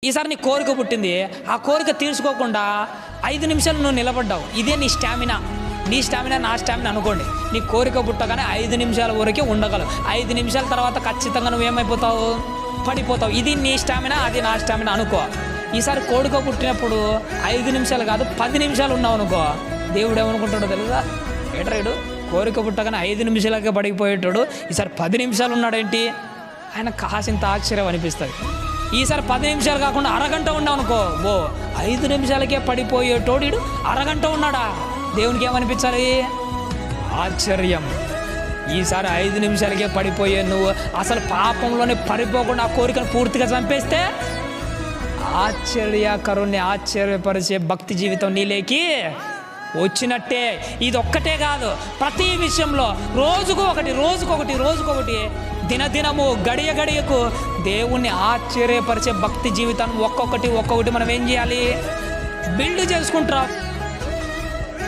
ఈసారి నీ కోరిక పుట్టింది, ఆ కోరిక తీర్చుకోకుండా 5 నిమిషాలు నువ్వు నిలబడ్డావు. ఇదే నీ స్టామినా. నీ స్టామినా నా స్టామినా అనుకోండి. నీ కోరిక పుట్టగానే 5 నిమిషాల వరకే ఉండగలవు. 5 నిమిషాల తర్వాత ఖచ్చితంగా నువ్వేమైపోతావు, పడిపోతావు. ఇది నీ స్టామినా, అది నా స్టామినా అనుకో. ఈసారి కోరిక పుట్టినప్పుడు 5 నిమిషాలు కాదు 10 నిమిషాలు ఉన్నావు అనుకో, దేవుడు ఏమనుకుంటాడో తెలుసా? ఏటరాడు కోరిక పుట్టగానే 5 నిమిషాలకే పడిపోయేటాడు, ఈసారి 10 నిమిషాలు ఉన్నాడేంటి? ఆయన కాసింత ఆశ్చర్యం అనిపిస్తుంది. ఈసారి 10 నిమిషాలు కాకుండా అరగంట ఉన్నావు అనుకో, 5 నిమిషాలకే పడిపోయేటోడు అరగంట ఉన్నాడా? దేవునికి ఏమనిపించాలి? ఆశ్చర్యం. ఈసారి 5 నిమిషాలకే పడిపోయే నువ్వు అసలు పాపంలోనే పడిపోకుండా ఆ కోరికను పూర్తిగా చంపేస్తే ఆశ్చర్యకరుణ్ణి ఆశ్చర్యపరిచే భక్తి జీవితం నీలేకి వచ్చినట్టే. ఇది ఒక్కటే కాదు, ప్రతి విషయంలో రోజుకొకటి దినదినము గడియ గడియకు దేవుణ్ణి ఆశ్చర్యపరిచే భక్తి జీవితాన్ని ఒక్కొక్కటి మనం ఏం చేయాలి? బిల్డ్ చేసుకుంటాం.